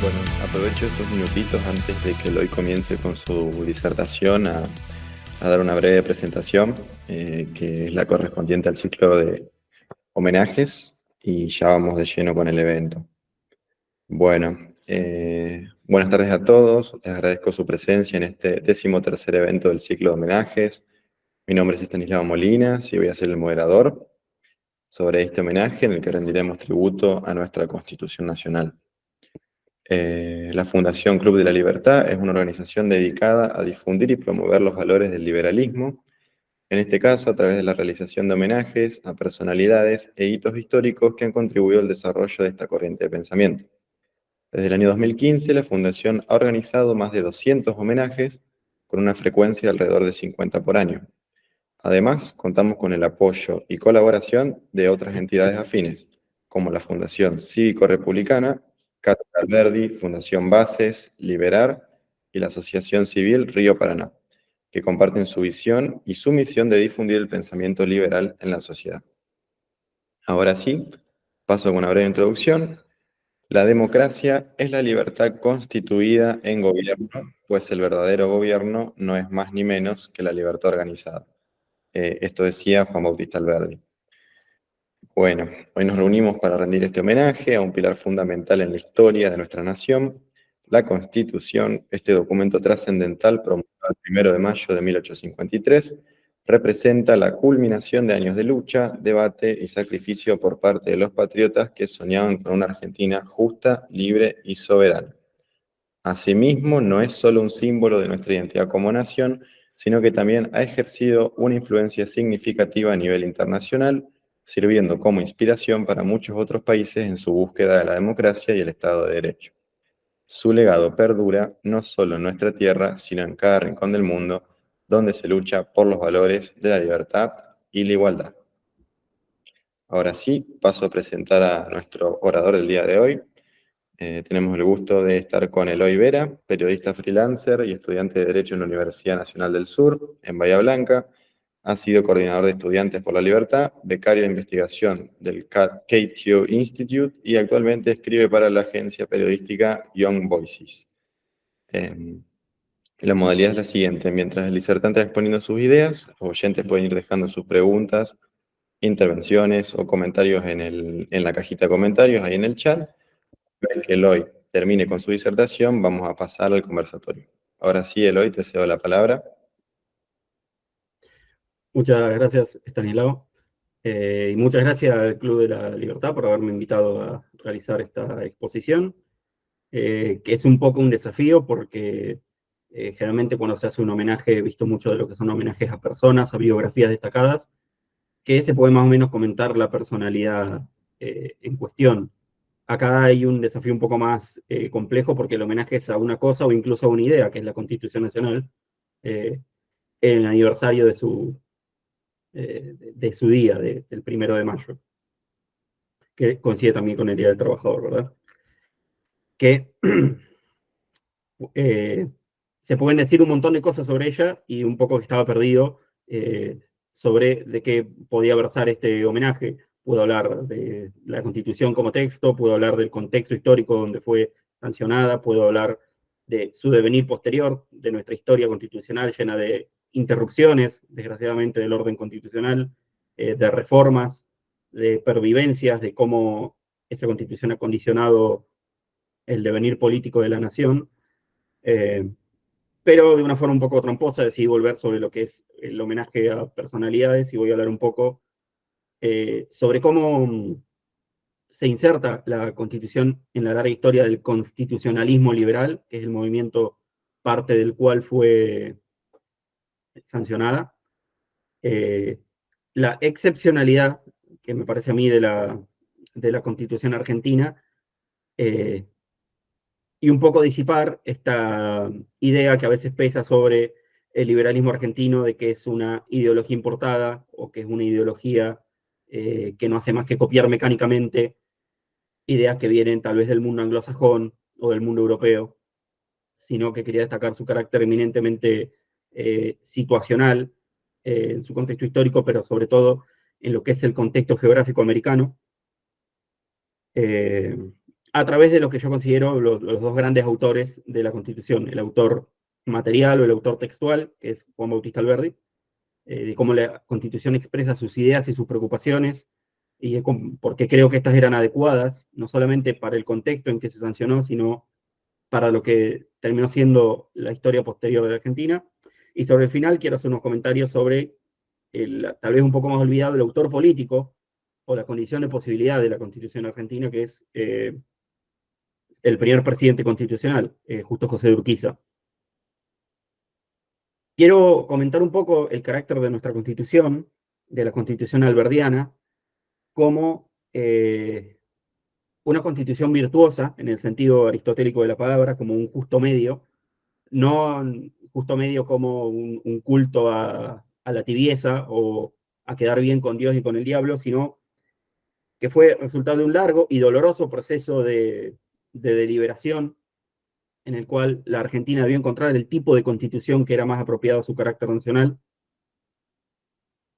Bueno, aprovecho estos minutitos antes de que Eloy comience con su disertación a dar una breve presentación, que es la correspondiente al ciclo de homenajes, y ya vamos de lleno con el evento. Bueno, buenas tardes a todos, les agradezco su presencia en este 13º evento del ciclo de homenajes. Mi nombre es Estanislao Molinas y voy a ser el moderador sobre este homenaje en el que rendiremos tributo a nuestra Constitución Nacional. La Fundación Club de la Libertad es una organización dedicada a difundir y promover los valores del liberalismo, en este caso a través de la realización de homenajes a personalidades e hitos históricos que han contribuido al desarrollo de esta corriente de pensamiento. Desde el año 2015, la Fundación ha organizado más de 200 homenajes con una frecuencia de alrededor de 50 por año. Además, contamos con el apoyo y colaboración de otras entidades afines, como la Fundación Cívico-Republicana, Cátedra Alberdi, Fundación Bases, Liberar y la Asociación Civil Río Paraná, que comparten su visión y su misión de difundir el pensamiento liberal en la sociedad. Ahora sí, paso con una breve introducción. La democracia es la libertad constituida en gobierno, pues el verdadero gobierno no es más ni menos que la libertad organizada. Esto decía Juan Bautista Alberdi. Bueno, hoy nos reunimos para rendir este homenaje a un pilar fundamental en la historia de nuestra nación, la Constitución. Este documento trascendental, promulgado el 1 de mayo de 1853, representa la culminación de años de lucha, debate y sacrificio por parte de los patriotas que soñaban con una Argentina justa, libre y soberana. Asimismo, no es solo un símbolo de nuestra identidad como nación, sino que también ha ejercido una influencia significativa a nivel internacional, sirviendo como inspiración para muchos otros países en su búsqueda de la democracia y el Estado de Derecho. Su legado perdura no solo en nuestra tierra, sino en cada rincón del mundo, donde se lucha por los valores de la libertad y la igualdad. Ahora sí, paso a presentar a nuestro orador del día de hoy. Tenemos el gusto de estar con Eloy Vera, periodista freelancer y estudiante de Derecho en la Universidad Nacional del Sur, en Bahía Blanca. Ha sido coordinador de Estudiantes por la Libertad, becario de investigación del Cato Institute y actualmente escribe para la agencia periodística Young Voices. La modalidad es la siguiente: mientras el disertante va exponiendo sus ideas, los oyentes pueden ir dejando sus preguntas, intervenciones o comentarios en la cajita de comentarios, ahí en el chat. Una vez que Eloy termine con su disertación, vamos a pasar al conversatorio. Ahora sí, Eloy, te cedo la palabra. Muchas gracias, Estanislao. Y muchas gracias al Club de la Libertad por haberme invitado a realizar esta exposición, que es un poco un desafío porque generalmente cuando se hace un homenaje, he visto mucho de lo que son homenajes a personas, a biografías destacadas, que se puede más o menos comentar la personalidad en cuestión. Acá hay un desafío un poco más complejo porque el homenaje es a una cosa o incluso a una idea, que es la Constitución Nacional, en el aniversario de su día, del 1 de mayo, que coincide también con el Día del Trabajador, ¿verdad? Que eh, se pueden decir un montón de cosas sobre ella y un poco estaba perdido sobre de qué podía versar este homenaje. Puedo hablar de la Constitución como texto, puedo hablar del contexto histórico donde fue sancionada, puedo hablar de su devenir posterior, de nuestra historia constitucional llena de interrupciones, desgraciadamente, del orden constitucional, de reformas, de pervivencias, de cómo esa constitución ha condicionado el devenir político de la nación, eh, pero de una forma un poco tramposa decidí volver sobre lo que es el homenaje a personalidades y voy a hablar un poco sobre cómo se inserta la Constitución en la larga historia del constitucionalismo liberal, que es el movimiento parte del cual fue sancionada. Eh, la excepcionalidad, que me parece a mí de la Constitución argentina, eh, y un poco disipar esta idea que a veces pesa sobre el liberalismo argentino de que es una ideología importada o que es una ideología que no hace más que copiar mecánicamente ideas que vienen tal vez del mundo anglosajón o del mundo europeo, sino que quería destacar su carácter eminentemente situacional en su contexto histórico, pero sobre todo en lo que es el contexto geográfico americano. Eh, a través de lo que yo considero los dos grandes autores de la Constitución, el autor material o el autor textual, que es Juan Bautista Alberdi, de cómo la Constitución expresa sus ideas y sus preocupaciones, y porque creo que estas eran adecuadas, no solamente para el contexto en que se sancionó, sino para lo que terminó siendo la historia posterior de la Argentina. Y sobre el final quiero hacer unos comentarios sobre tal vez un poco más olvidado, el autor político o la condición de posibilidad de la Constitución argentina, que es el primer presidente constitucional, Justo José de Urquiza. Quiero comentar un poco el carácter de nuestra Constitución, de la Constitución alberdiana, como una constitución virtuosa, en el sentido aristotélico de la palabra, como un justo medio, no justo medio como un culto a la tibieza o a quedar bien con Dios y con el diablo, sino que fue resultado de un largo y doloroso proceso de deliberación en el cual la Argentina debió encontrar el tipo de constitución que era más apropiado a su carácter nacional,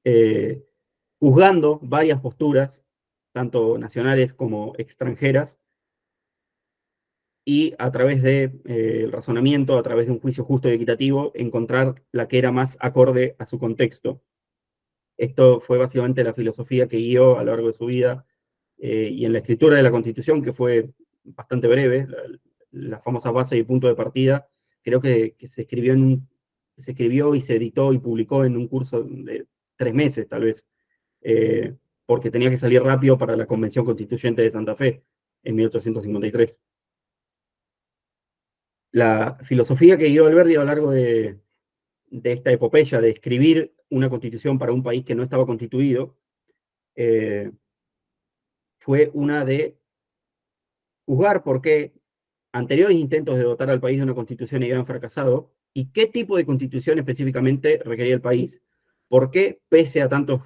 eh, juzgando varias posturas, tanto nacionales como extranjeras, y a través del razonamiento, a través de un juicio justo y equitativo, encontrar la que era más acorde a su contexto. Esto fue básicamente la filosofía que guió a lo largo de su vida, y en la escritura de la Constitución, que fue bastante breve, la famosa base y punto de partida, creo que se escribió y se editó y publicó en un curso de 3 meses, tal vez, eh, porque tenía que salir rápido para la Convención Constituyente de Santa Fe en 1853. La filosofía que guió Alberti a lo largo de esta epopeya de escribir una constitución para un país que no estaba constituido, eh, fue una de juzgar por qué anteriores intentos de dotar al país de una constitución habían fracasado y qué tipo de constitución específicamente requería el país. ¿Por qué, pese a tantos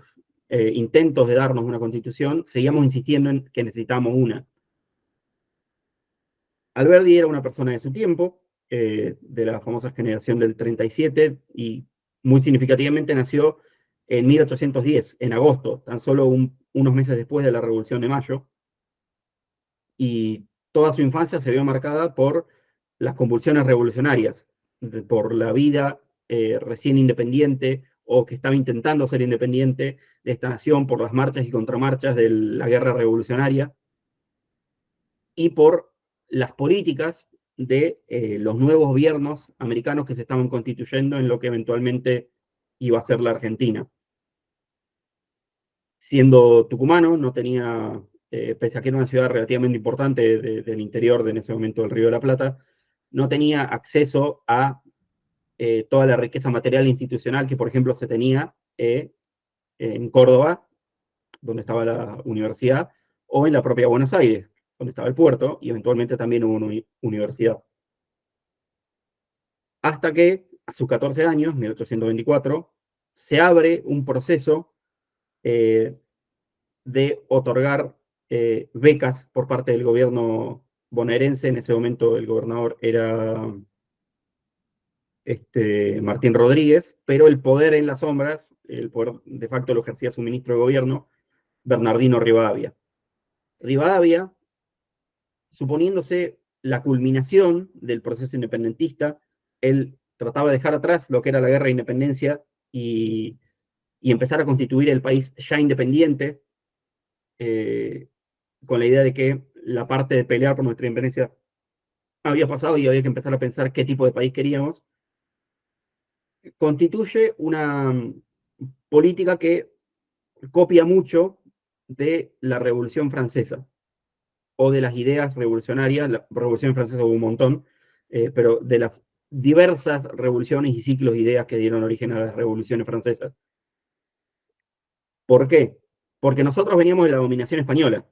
intentos de darnos una constitución, seguíamos insistiendo en que necesitábamos una? Alberdi era una persona de su tiempo, de la famosa generación del 37, y muy significativamente nació en 1810, en agosto, tan solo unos meses después de la Revolución de Mayo, y toda su infancia se vio marcada por las convulsiones revolucionarias, por la vida recién independiente o que estaba intentando ser independiente de esta nación, por las marchas y contramarchas de la guerra revolucionaria y por las políticas de los nuevos gobiernos americanos que se estaban constituyendo en lo que eventualmente iba a ser la Argentina. Siendo tucumano, no tenía, pese a que era una ciudad relativamente importante del interior de en ese momento del Río de la Plata, no tenía acceso a toda la riqueza material e institucional que, por ejemplo, se tenía en Córdoba, donde estaba la universidad, o en la propia Buenos Aires, donde estaba el puerto, y eventualmente también hubo una universidad. Hasta que, a sus 14 años, 1824, se abre un proceso eh, de otorgar becas por parte del gobierno bonaerense. En ese momento el gobernador era Martín Rodríguez, pero el poder en las sombras, el poder de facto lo ejercía su ministro de gobierno, Bernardino Rivadavia. Rivadavia, suponiéndose la culminación del proceso independentista, él trataba de dejar atrás lo que era la guerra de independencia y empezar a constituir el país ya independiente, eh, con la idea de que la parte de pelear por nuestra independencia había pasado y había que empezar a pensar qué tipo de país queríamos. Constituye una política que copia mucho de la Revolución Francesa o de las ideas revolucionarias. La Revolución Francesa hubo un montón, pero de las diversas revoluciones y ciclos de ideas que dieron origen a las revoluciones francesas. ¿Por qué? Porque nosotros veníamos de la dominación española.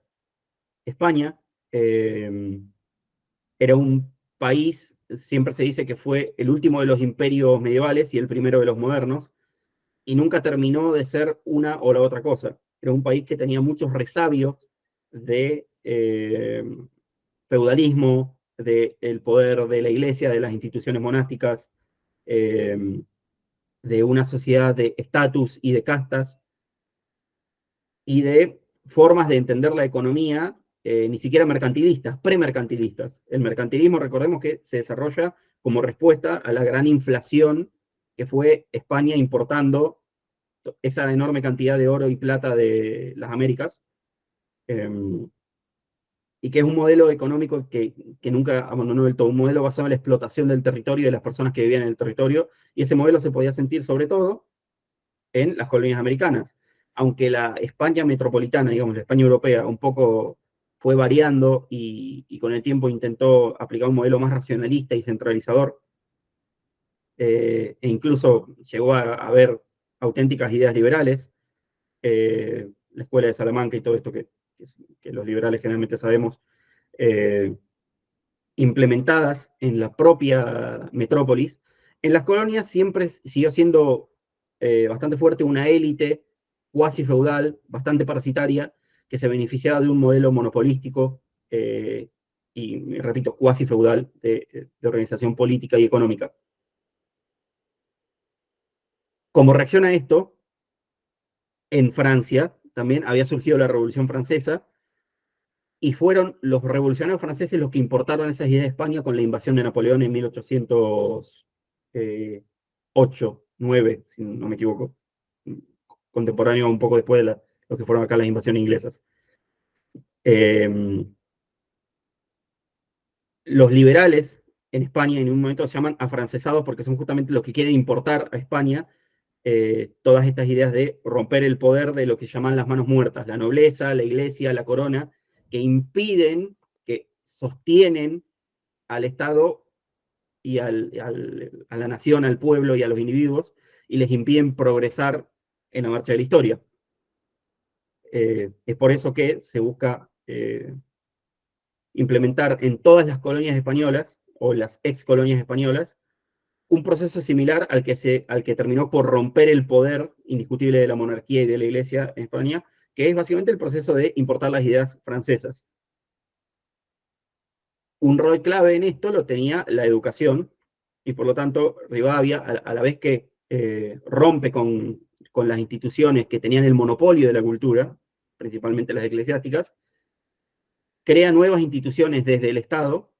España era un país, siempre se dice que fue el último de los imperios medievales y el primero de los modernos, y nunca terminó de ser una o la otra cosa. Era un país que tenía muchos resabios de feudalismo, del poder de la iglesia, de las instituciones monásticas, eh, de una sociedad de estatus y de castas, y de formas de entender la economía ni siquiera mercantilistas, premercantilistas. El mercantilismo, recordemos que se desarrolla como respuesta a la gran inflación que fue España importando esa enorme cantidad de oro y plata de las Américas, eh, y que es un modelo económico que nunca abandonó del todo, un modelo basado en la explotación del territorio y de las personas que vivían en el territorio, y ese modelo se podía sentir sobre todo en las colonias americanas. Aunque la España metropolitana, digamos, la España europea, un poco fue variando y con el tiempo intentó aplicar un modelo más racionalista y centralizador, e incluso llegó a haber auténticas ideas liberales, la escuela de Salamanca y todo esto que los liberales generalmente sabemos, eh, implementadas en la propia metrópolis. En las colonias siempre siguió siendo bastante fuerte una élite cuasi feudal, bastante parasitaria, que se beneficiaba de un modelo monopolístico y, repito, cuasi feudal de organización política y económica. Como reacción a esto, en Francia también había surgido la Revolución Francesa, y fueron los revolucionarios franceses los que importaron esas ideas de España con la invasión de Napoleón en 1808-9, si no me equivoco, contemporáneo un poco después de lo que fueron acá las invasiones inglesas. Eh, los liberales en España en un momento se llaman afrancesados porque son justamente los que quieren importar a España todas estas ideas de romper el poder de lo que llaman las manos muertas, la nobleza, la iglesia, la corona, que impiden, que sostienen al Estado y a la nación, al pueblo y a los individuos, y les impiden progresar en la marcha de la historia. Es por eso que se busca implementar en todas las colonias españolas, o las ex colonias españolas, un proceso similar al que terminó por romper el poder indiscutible de la monarquía y de la iglesia en España, que es básicamente el proceso de importar las ideas francesas. Un rol clave en esto lo tenía la educación, y por lo tanto Rivadavia, a la vez que rompe con las instituciones que tenían el monopolio de la cultura, principalmente las eclesiásticas, crea nuevas instituciones desde el Estado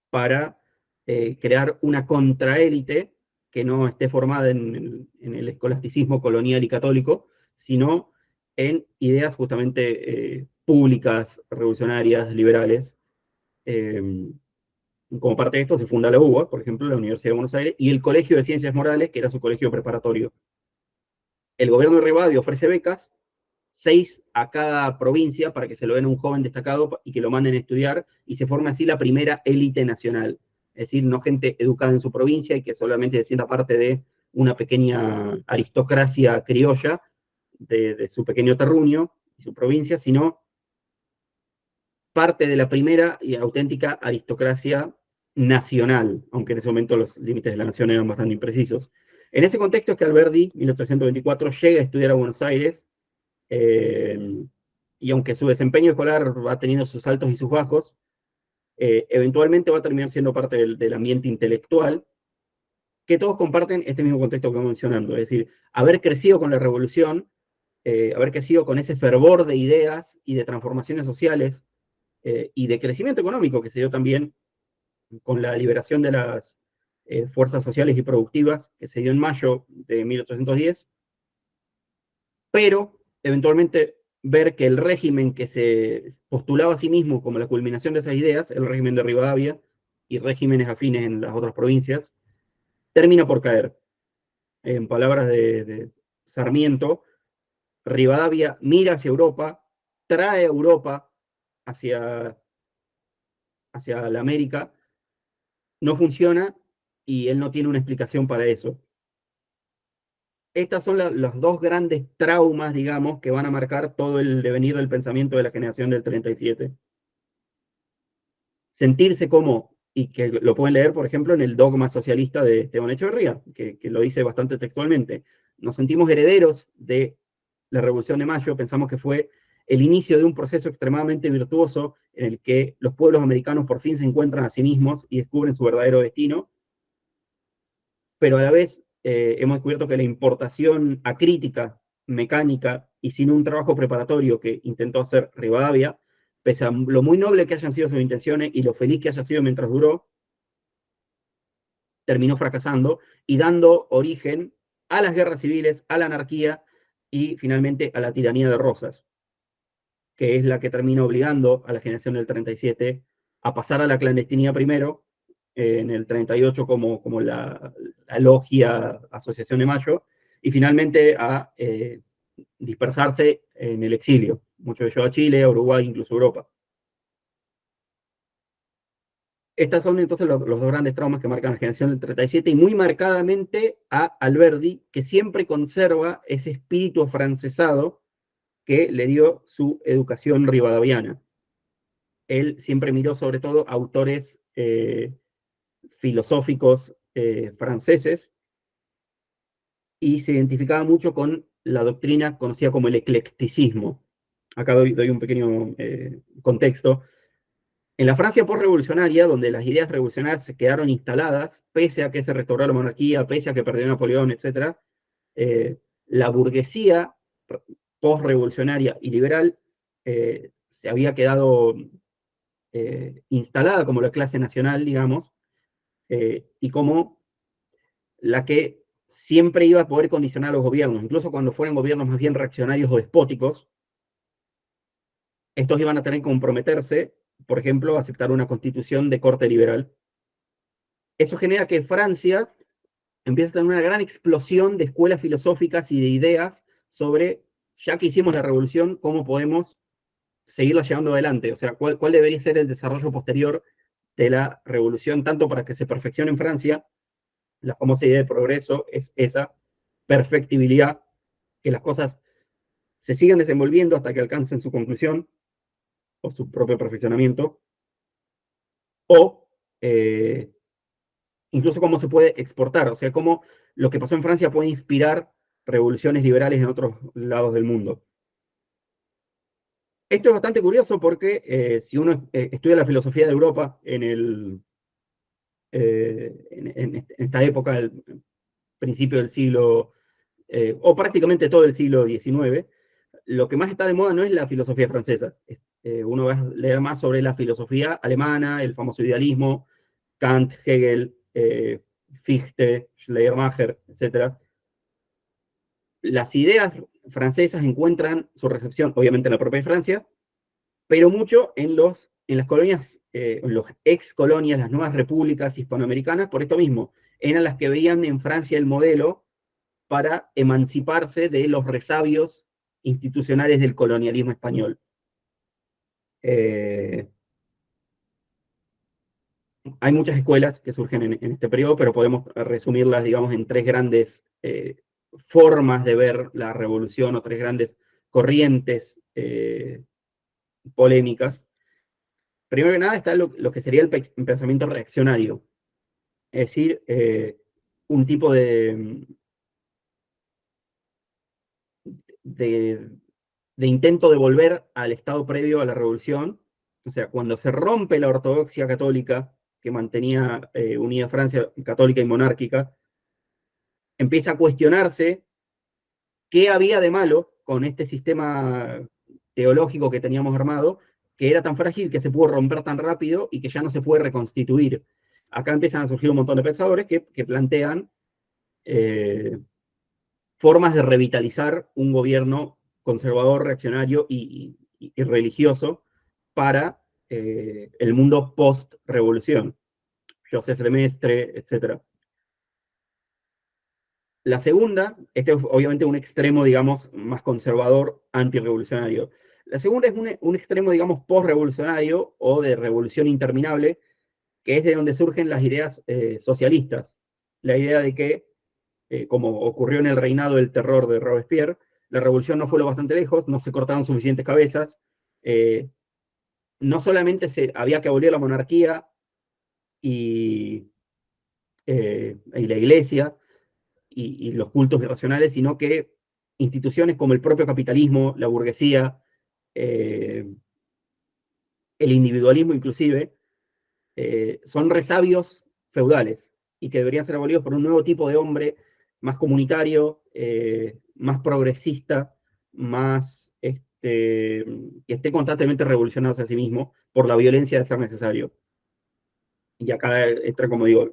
para crear una contraélite que no esté formada en el escolasticismo colonial y católico, sino en ideas justamente públicas, revolucionarias, liberales. Eh, Como parte de esto se funda la UBA, por ejemplo, la Universidad de Buenos Aires, y el Colegio de Ciencias Morales, que era su colegio preparatorio. El gobierno de Rivadavia ofrece becas, 6 a cada provincia, para que se lo den a un joven destacado y que lo manden a estudiar, y se forma así la primera élite nacional. Es decir, no gente educada en su provincia y que solamente se sienta parte de una pequeña aristocracia criolla de su pequeño terruño y su provincia, sino parte de la primera y auténtica aristocracia nacional, aunque en ese momento los límites de la nación eran bastante imprecisos. En ese contexto es que Alberdi, 1824, llega a estudiar a Buenos Aires, eh, y aunque su desempeño escolar va teniendo sus altos y sus bajos, eventualmente va a terminar siendo parte del ambiente intelectual, que todos comparten este mismo contexto que vamos mencionando, es decir, haber crecido con la revolución, haber crecido con ese fervor de ideas y de transformaciones sociales, y de crecimiento económico que se dio también con la liberación de las fuerzas sociales y productivas que se dio en mayo de 1810, pero eventualmente ver que el régimen que se postulaba a sí mismo como la culminación de esas ideas, el régimen de Rivadavia y regímenes afines en las otras provincias, termina por caer. En palabras de Sarmiento, Rivadavia mira hacia Europa, trae a Europa hacia, hacia la América, no funciona y él no tiene una explicación para eso. Estas son los dos grandes traumas, digamos, que van a marcar todo el devenir del pensamiento de la generación del 37. Sentirse como, y que lo pueden leer, por ejemplo, en el Dogma Socialista de Esteban Echeverría, que lo dice bastante textualmente. Nos sentimos herederos de la Revolución de Mayo, pensamos que fue el inicio de un proceso extremadamente virtuoso en el que los pueblos americanos por fin se encuentran a sí mismos y descubren su verdadero destino, pero a la vez hemos descubierto que la importación acrítica, mecánica y sin un trabajo preparatorio que intentó hacer Rivadavia, pese a lo muy noble que hayan sido sus intenciones y lo feliz que haya sido mientras duró, terminó fracasando y dando origen a las guerras civiles, a la anarquía y finalmente a la tiranía de Rosas, que es la que termina obligando a la generación del 37 a pasar a la clandestinidad primero, en el 38 como la logia Asociación de Mayo, y finalmente a dispersarse en el exilio, mucho de ellos a Chile, a Uruguay, incluso a Europa. Estas son entonces los dos grandes traumas que marcan la generación del 37 y muy marcadamente a Alberdi, que siempre conserva ese espíritu afrancesado que le dio su educación rivadaviana. Él siempre miró sobre todo autores filosóficos franceses y se identificaba mucho con la doctrina conocida como el eclecticismo. Acá doy un pequeño contexto. En la Francia postrevolucionaria, donde las ideas revolucionarias se quedaron instaladas, pese a que se restauró la monarquía, pese a que perdió Napoleón, etc., la burguesía postrevolucionaria y liberal se había quedado instalada como la clase nacional, digamos, y como la que siempre iba a poder condicionar a los gobiernos, incluso cuando fueran gobiernos más bien reaccionarios o despóticos, estos iban a tener que comprometerse, por ejemplo, a aceptar una constitución de corte liberal. Eso genera que Francia empiece a tener una gran explosión de escuelas filosóficas y de ideas sobre, ya que hicimos la revolución, cómo podemos seguirla llevando adelante, o sea, cuál debería ser el desarrollo posterior de la revolución, tanto para que se perfeccione en Francia, la famosa idea de progreso es esa perfectibilidad, que las cosas se sigan desenvolviendo hasta que alcancen su conclusión o su propio perfeccionamiento, o incluso cómo se puede exportar, o sea, cómo lo que pasó en Francia puede inspirar revoluciones liberales en otros lados del mundo. Esto es bastante curioso porque si uno estudia la filosofía de Europa en esta época, el principio del siglo, o prácticamente todo el siglo XIX, lo que más está de moda no es la filosofía francesa. Uno va a leer más sobre la filosofía alemana, el famoso idealismo, Kant, Hegel, Fichte, Schleiermacher, etc. Las ideas francesas encuentran su recepción, obviamente, en la propia Francia, pero mucho en las colonias, en los ex colonias, las nuevas repúblicas hispanoamericanas, por esto mismo. Eran las que veían en Francia el modelo para emanciparse de los resabios institucionales del colonialismo español. Hay muchas escuelas que surgen en este periodo, pero podemos resumirlas, digamos, en tres grandes formas de ver la revolución o tres grandes corrientes polémicas. Primero que nada está lo que sería el pensamiento reaccionario, es decir, un tipo de, de intento de volver al estado previo a la revolución, o sea, cuando se rompe la ortodoxia católica que mantenía unida Francia católica y monárquica, empieza a cuestionarse qué había de malo con este sistema teológico que teníamos armado, que era tan frágil, que se pudo romper tan rápido y que ya no se puede reconstituir. Acá empiezan a surgir un montón de pensadores que plantean formas de revitalizar un gobierno conservador, reaccionario y religioso para el mundo post-revolución. Joseph de Maistre, etc. La segunda, este es obviamente un extremo, digamos, más conservador, antirrevolucionario. La segunda es un extremo, digamos, post-revolucionario o de revolución interminable, que es de donde surgen las ideas socialistas. La idea de que, como ocurrió en el reinado del terror de Robespierre, la revolución no fue lo bastante lejos, no se cortaron suficientes cabezas, no solamente había que abolir la monarquía y la iglesia, y los cultos irracionales, sino que instituciones como el propio capitalismo, la burguesía, el individualismo inclusive, son resabios feudales y que deberían ser abolidos por un nuevo tipo de hombre más comunitario, más progresista, más que esté constantemente revolucionándose a sí mismo por la violencia de ser necesario. Y acá entra, como digo,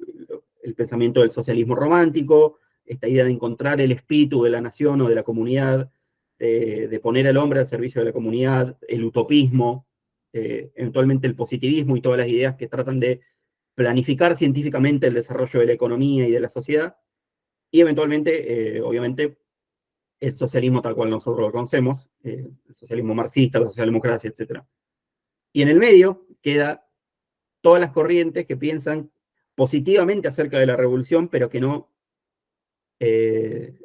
el pensamiento del socialismo romántico, esta idea de encontrar el espíritu de la nación o de la comunidad, de poner al hombre al servicio de la comunidad, el utopismo, eventualmente el positivismo y todas las ideas que tratan de planificar científicamente el desarrollo de la economía y de la sociedad, y eventualmente, obviamente, el socialismo tal cual nosotros lo conocemos, el socialismo marxista, la socialdemocracia, etc. Y en el medio queda todas las corrientes que piensan positivamente acerca de la revolución, pero que no, eh,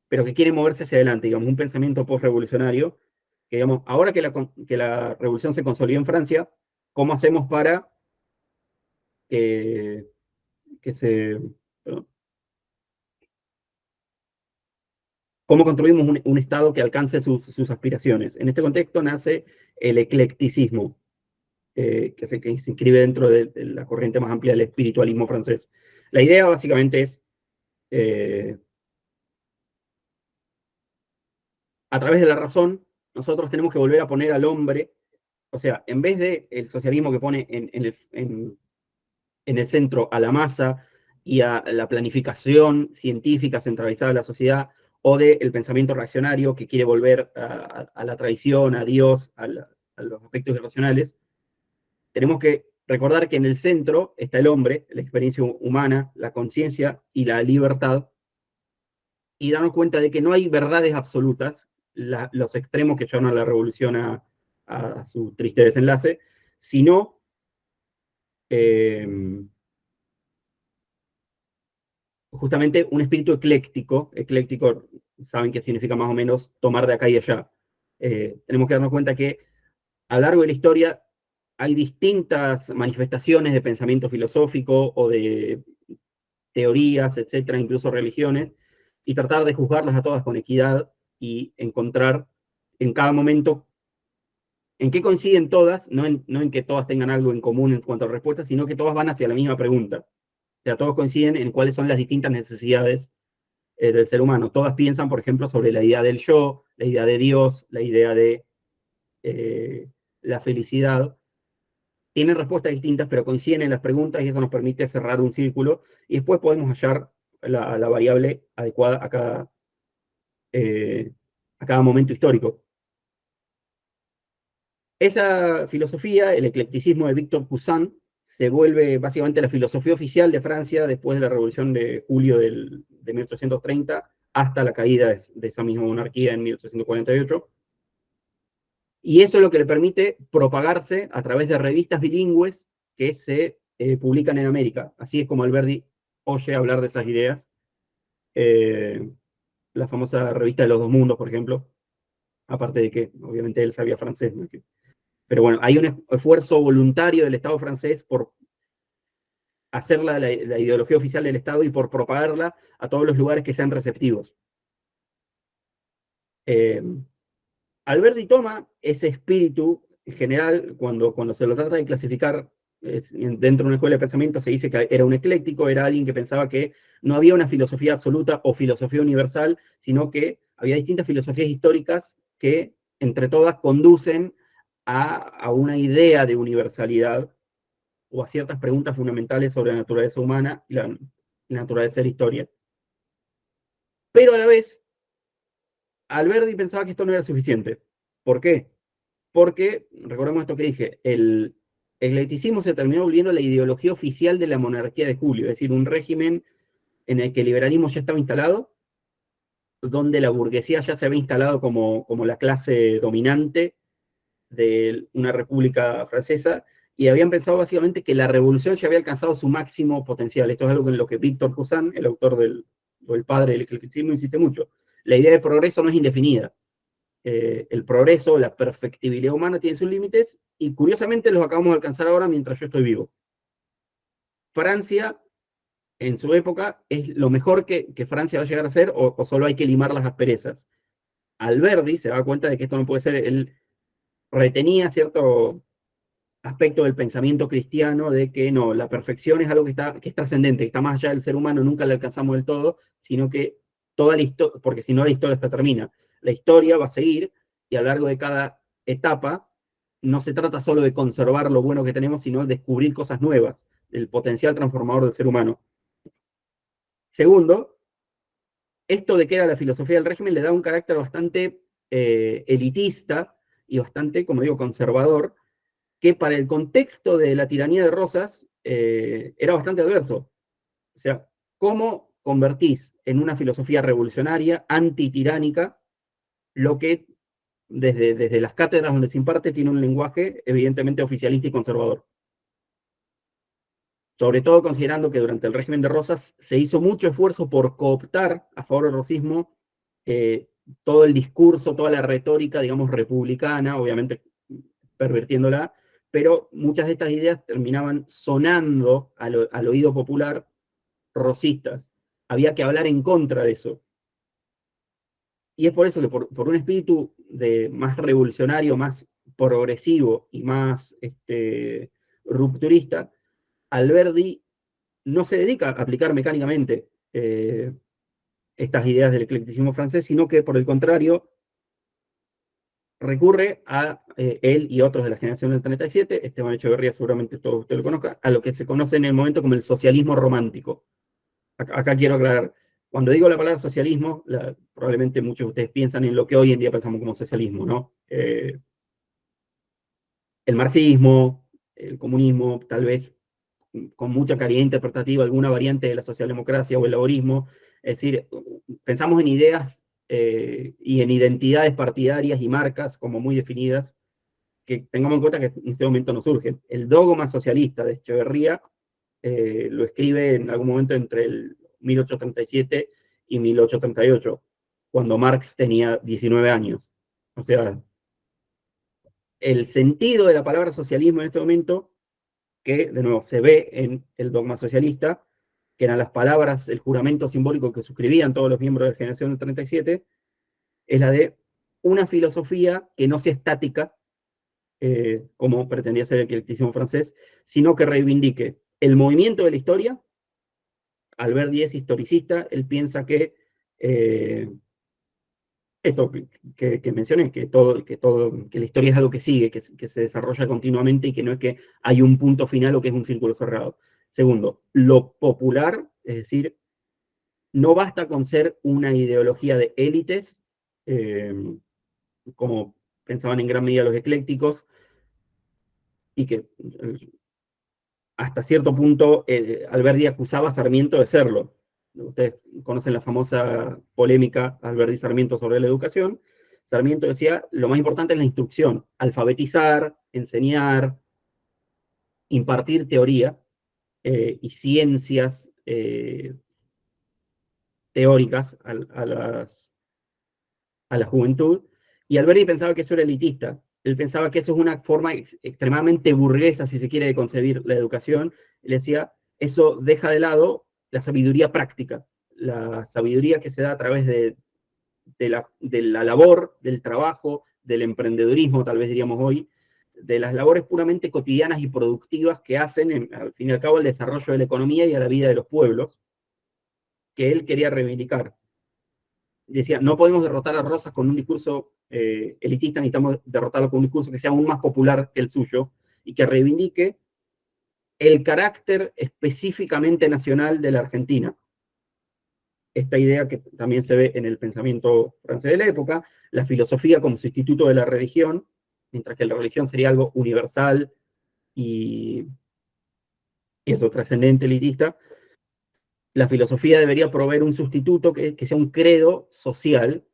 pero que quieren moverse hacia adelante, digamos, un pensamiento post-revolucionario, que digamos, ahora que la revolución se consolidó en Francia, ¿cómo hacemos para que, que se... perdón, ¿cómo construimos un Estado que alcance sus aspiraciones? En este contexto nace el eclecticismo, que se inscribe dentro de la corriente más amplia del espiritualismo francés. La idea básicamente es, eh, a través de la razón, nosotros tenemos que volver a poner al hombre, o sea, en vez de el socialismo que pone en el centro a la masa y a la planificación científica centralizada de la sociedad, o del pensamiento reaccionario que quiere volver a la tradición, a Dios, a los aspectos irracionales, tenemos que recordar que en el centro está el hombre, la experiencia humana, la conciencia y la libertad, y darnos cuenta de que no hay verdades absolutas, los extremos que llevan a la revolución a su triste desenlace, sino eh, justamente un espíritu ecléctico. Ecléctico, saben que significa más o menos tomar de acá y allá. Tenemos que darnos cuenta que a lo largo de la historia hay distintas manifestaciones de pensamiento filosófico o de teorías, etcétera, incluso religiones, y tratar de juzgarlas a todas con equidad y encontrar en cada momento en qué coinciden todas, no en que todas tengan algo en común en cuanto a respuestas, sino que todas van hacia la misma pregunta. O sea, todos coinciden en cuáles son las distintas necesidades del ser humano. Todas piensan, por ejemplo, sobre la idea del yo, la idea de Dios, la idea de eh, la felicidad. Tienen respuestas distintas, pero coinciden en las preguntas y eso nos permite cerrar un círculo y después podemos hallar la variable adecuada eh, a cada momento histórico. Esa filosofía, el eclecticismo de Victor Cousin, se vuelve básicamente la filosofía oficial de Francia después de la Revolución de Julio de 1830 hasta la caída de esa misma monarquía en 1848. Y eso es lo que le permite propagarse a través de revistas bilingües que se publican en América. Así es como Alberti oye hablar de esas ideas. Eh, la famosa revista de los dos mundos, por ejemplo, aparte de que obviamente él sabía francés, ¿no? Pero bueno, hay un esfuerzo voluntario del Estado francés por hacerla la ideología oficial del Estado y por propagarla a todos los lugares que sean receptivos. Eh, Alberti toma ese espíritu en general, cuando se lo trata de clasificar dentro de una escuela de pensamiento, se dice que era un ecléctico, era alguien que pensaba que no había una filosofía absoluta o filosofía universal, sino que había distintas filosofías históricas que entre todas conducen a una idea de universalidad o a ciertas preguntas fundamentales sobre la naturaleza humana y la naturaleza de la historia. Pero a la vez, Alberti pensaba que esto no era suficiente. ¿Por qué? Porque, recordemos esto que dije, el eclecticismo se terminó volviendo la ideología oficial de la monarquía de Julio, es decir, un régimen en el que el liberalismo ya estaba instalado, donde la burguesía ya se había instalado como la clase dominante de una república francesa, y habían pensado básicamente que la revolución ya había alcanzado su máximo potencial. Esto es algo en lo que Victor Cousin, el autor o el padre del eclecticismo, insiste mucho. La idea de progreso no es indefinida. El progreso, la perfectibilidad humana tiene sus límites y curiosamente los acabamos de alcanzar ahora mientras yo estoy vivo. Francia, en su época, es lo mejor que Francia va a llegar a ser o solo hay que limar las asperezas. Alberti se da cuenta de que esto no puede ser, él retenía cierto aspecto del pensamiento cristiano de que no, la perfección es algo que es trascendente, que está más allá del ser humano, nunca la alcanzamos del todo, sino que toda la historia, porque si no la historia está termina, la historia va a seguir y a lo largo de cada etapa no se trata solo de conservar lo bueno que tenemos, sino de descubrir cosas nuevas, el potencial transformador del ser humano. Segundo, esto de que era la filosofía del régimen le da un carácter bastante elitista y bastante, como digo, conservador, que para el contexto de la tiranía de Rosas era bastante adverso. O sea, ¿cómo convertís en una filosofía revolucionaria, antitiránica, lo que desde las cátedras donde se imparte tiene un lenguaje evidentemente oficialista y conservador? Sobre todo considerando que durante el régimen de Rosas se hizo mucho esfuerzo por cooptar a favor del rosismo eh, todo el discurso, toda la retórica, digamos, republicana, obviamente pervirtiéndola, pero muchas de estas ideas terminaban sonando al oído popular rosistas. Había que hablar en contra de eso. Y es por eso que por un espíritu más revolucionario, más progresivo y más rupturista, Alberdi no se dedica a aplicar mecánicamente estas ideas del eclecticismo francés, sino que por el contrario recurre a él y otros de la generación del 37, Esteban Echeverría seguramente todos ustedes lo conozcan, a lo que se conoce en el momento como el socialismo romántico. Acá quiero aclarar, cuando digo la palabra socialismo, probablemente muchos de ustedes piensan en lo que hoy en día pensamos como socialismo, ¿no? El marxismo, el comunismo, tal vez con mucha calidad interpretativa, alguna variante de la socialdemocracia o el laborismo. Es decir, pensamos en ideas y en identidades partidarias y marcas como muy definidas, que tengamos en cuenta que en este momento no surgen. El dogma socialista de Echeverría lo escribe en algún momento entre el 1837 y 1838, cuando Marx tenía 19 años. O sea, el sentido de la palabra socialismo en este momento, que de nuevo se ve en el dogma socialista, que eran las palabras, el juramento simbólico que suscribían todos los miembros de la generación del 37, es la de una filosofía que no sea estática, como pretendía ser el eclecticismo francés, sino que reivindique el movimiento de la historia. Alberti es historicista, él piensa que esto que mencioné, que la historia es algo que sigue, que se desarrolla continuamente y que no es que hay un punto final o que es un círculo cerrado. Segundo, lo popular, es decir, no basta con ser una ideología de élites, eh, como pensaban en gran medida los eclécticos, y que hasta cierto punto Alberti acusaba a Sarmiento de serlo. Ustedes conocen la famosa polémica Alberti-Sarmiento sobre la educación. Sarmiento decía, lo más importante es la instrucción, alfabetizar, enseñar, impartir teoría y ciencias teóricas a la juventud, y Alberti pensaba que eso era elitista. Él pensaba que eso es una forma extremadamente burguesa, si se quiere, de concebir la educación. Él decía, eso deja de lado la sabiduría práctica, la sabiduría que se da a través de la labor, del trabajo, del emprendedurismo, tal vez diríamos hoy, de las labores puramente cotidianas y productivas que hacen, al fin y al cabo, el desarrollo de la economía y a la vida de los pueblos, que él quería reivindicar. Decía, no podemos derrotar a Rosas con un discurso elitista, necesitamos derrotarlo con un discurso que sea aún más popular que el suyo y que reivindique el carácter específicamente nacional de la Argentina. Esta idea que también se ve en el pensamiento francés de la época, la filosofía como sustituto de la religión, mientras que la religión sería algo universal y eso trascendente, elitista, la filosofía debería proveer un sustituto que sea un credo social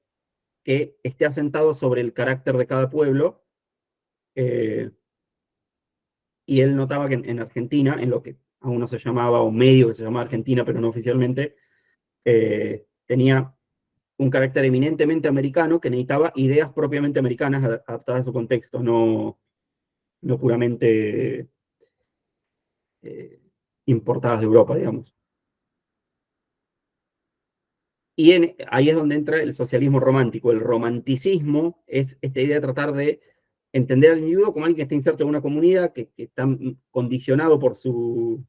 que esté asentado sobre el carácter de cada pueblo, eh, y él notaba que en Argentina, en lo que aún no se llamaba, o medio que se llamaba Argentina, pero no oficialmente, tenía un carácter eminentemente americano que necesitaba ideas propiamente americanas adaptadas a su contexto, no puramente eh, importadas de Europa, digamos. Y ahí es donde entra el socialismo romántico. El romanticismo es esta idea de tratar de entender al individuo como alguien que está inserto en una comunidad, que está condicionado por su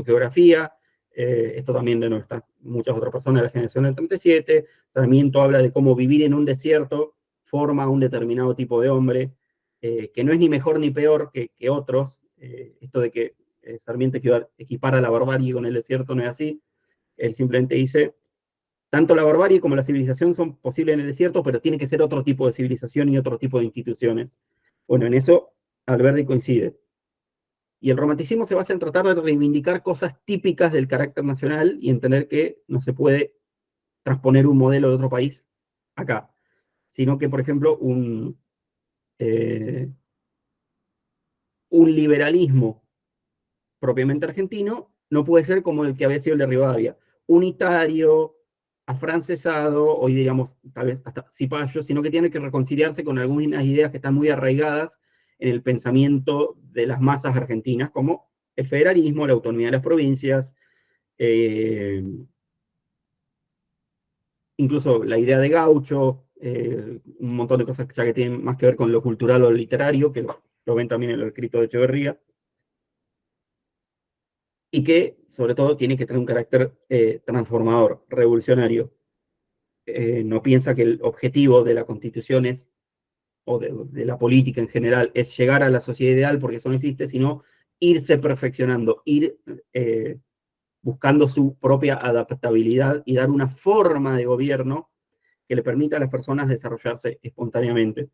geografía. Esto también de nuevo está muchas otras personas de la generación del 37. Sarmiento habla de cómo vivir en un desierto forma a un determinado tipo de hombre, que no es ni mejor ni peor que otros. Esto de que Sarmiento equipara la barbarie con el desierto no es así. Él simplemente dice, tanto la barbarie como la civilización son posibles en el desierto, pero tiene que ser otro tipo de civilización y otro tipo de instituciones. Bueno, en eso Alberti coincide. Y el romanticismo se basa en tratar de reivindicar cosas típicas del carácter nacional y entender que no se puede transponer un modelo de otro país acá, sino que, por ejemplo, eh, un liberalismo propiamente argentino no puede ser como el que había sido el de Rivadavia, unitario, afrancesado, hoy diríamos tal vez hasta cipayo, sino que tiene que reconciliarse con algunas ideas que están muy arraigadas en el pensamiento de las masas argentinas, como el federalismo, la autonomía de las provincias, eh, incluso la idea de gaucho, un montón de cosas ya que tienen más que ver con lo cultural o lo literario, que lo ven también en lo escrito de Echeverría, y que sobre todo tiene que tener un carácter transformador, revolucionario. No piensa que el objetivo de la constitución es, o de la política en general, es llegar a la sociedad ideal, porque eso no existe, sino irse perfeccionando, ir buscando su propia adaptabilidad y dar una forma de gobierno que le permita a las personas desarrollarse espontáneamente.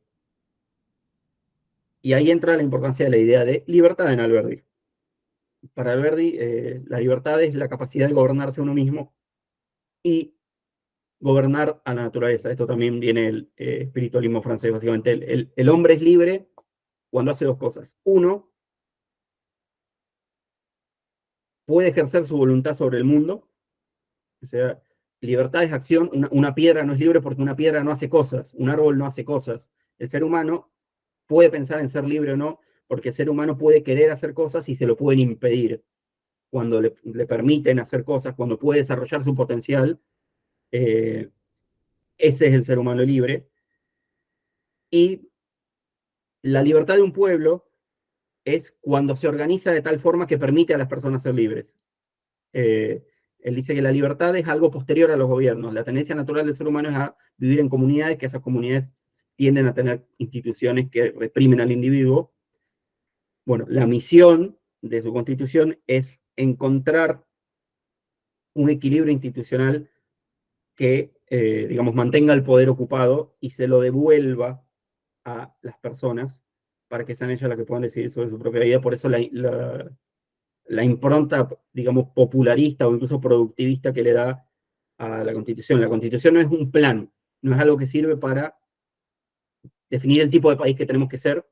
Y ahí entra la importancia de la idea de libertad en Alberti. Para Alberti, la libertad es la capacidad de gobernarse a uno mismo y gobernar a la naturaleza. Esto también viene del espiritualismo francés, básicamente. El hombre es libre cuando hace dos cosas. Uno, puede ejercer su voluntad sobre el mundo. O sea, libertad es acción. Una piedra no es libre porque una piedra no hace cosas. Un árbol no hace cosas. El ser humano puede pensar en ser libre o no, porque el ser humano puede querer hacer cosas y se lo pueden impedir. Cuando le permiten hacer cosas, cuando puede desarrollar su potencial, eh, ese es el ser humano libre. Y la libertad de un pueblo es cuando se organiza de tal forma que permite a las personas ser libres. Eh, Él dice que la libertad es algo posterior a los gobiernos. La tendencia natural del ser humano es a vivir en comunidades, que esas comunidades tienden a tener instituciones que reprimen al individuo. Bueno, la misión de su constitución es encontrar un equilibrio institucional que, digamos, mantenga el poder ocupado y se lo devuelva a las personas para que sean ellas las que puedan decidir sobre su propia vida. Por eso la impronta, digamos, popularista o incluso productivista que le da a la Constitución. La Constitución no es un plan, no es algo que sirve para definir el tipo de país que tenemos que ser,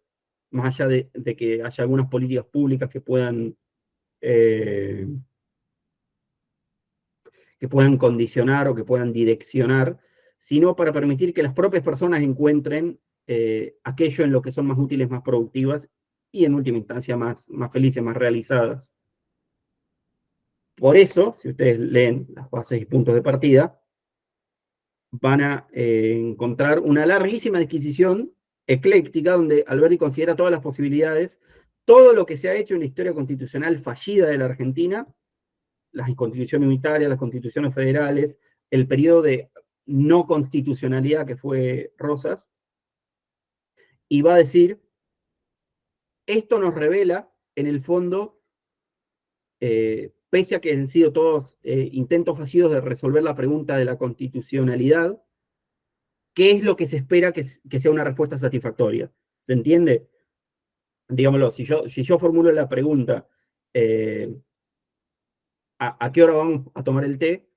más allá de que haya algunas políticas públicas eh, que puedan condicionar o que puedan direccionar, sino para permitir que las propias personas encuentren aquello en lo que son más útiles, más productivas y en última instancia más felices, más realizadas. Por eso, si ustedes leen las bases y puntos de partida, van a encontrar una larguísima disquisición ecléctica donde Alberti considera todas las posibilidades, todo lo que se ha hecho en la historia constitucional fallida de la Argentina, las constituciones unitarias, las constituciones federales, el periodo de no constitucionalidad que fue Rosas, y va a decir, esto nos revela, en el fondo, pese a que han sido todos intentos fallidos de resolver la pregunta de la constitucionalidad, ¿qué es lo que se espera que sea una respuesta satisfactoria? ¿Se entiende? Digámoslo, si yo formulo la pregunta, eh, ¿a qué hora vamos a tomar el té?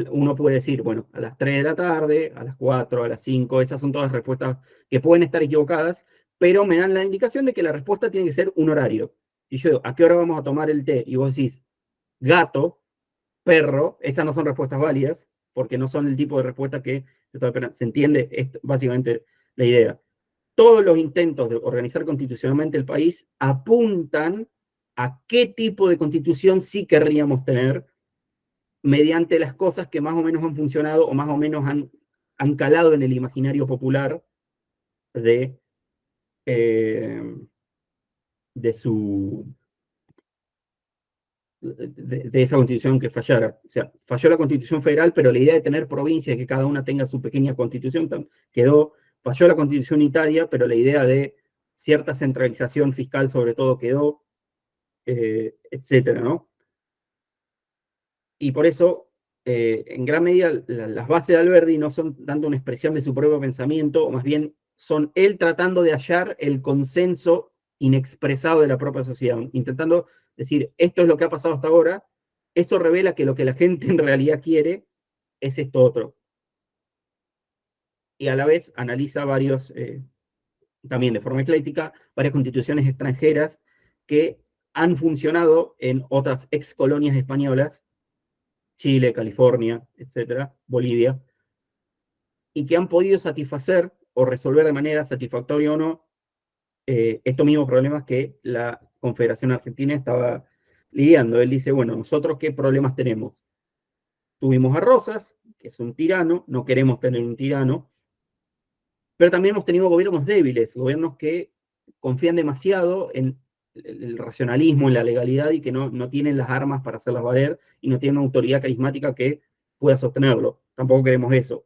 Uno puede decir, bueno, a las 3 de la tarde, a las 4, a las 5, esas son todas respuestas que pueden estar equivocadas, pero me dan la indicación de que la respuesta tiene que ser un horario. Si yo digo, ¿a qué hora vamos a tomar el té? Y vos decís, gato, perro, esas no son respuestas válidas, porque no son el tipo de respuesta que yo estaba esperando. ¿Se entiende? Esto, básicamente la idea. Todos los intentos de organizar constitucionalmente el país apuntan a qué tipo de constitución sí querríamos tener mediante las cosas que más o menos han funcionado o más o menos han calado en el imaginario popular de, eh, de, su, de esa constitución que fallara. O sea, falló la constitución federal, pero la idea de tener provincias, que cada una tenga su pequeña constitución, quedó. Falló la constitución unitaria, pero la idea de cierta centralización fiscal sobre todo quedó, etcétera, ¿no? Y por eso, en gran medida, las bases de Alberdi no son dando una expresión de su propio pensamiento, o más bien son él tratando de hallar el consenso inexpresado de la propia sociedad, intentando decir, esto es lo que ha pasado hasta ahora, eso revela que lo que la gente en realidad quiere es esto otro. Y a la vez analiza varios, también de forma ecléctica, varias constituciones extranjeras que han funcionado en otras ex colonias españolas, Chile, California, etcétera, Bolivia, y que han podido satisfacer o resolver de manera satisfactoria o no estos mismos problemas que la Confederación Argentina estaba lidiando. Él dice, bueno, nosotros qué problemas tenemos. Tuvimos a Rosas, que es un tirano, no queremos tener un tirano, pero también hemos tenido gobiernos débiles, gobiernos que confían demasiado en el racionalismo, en la legalidad, y que no tienen las armas para hacerlas valer, y no tienen una autoridad carismática que pueda sostenerlo. Tampoco queremos eso.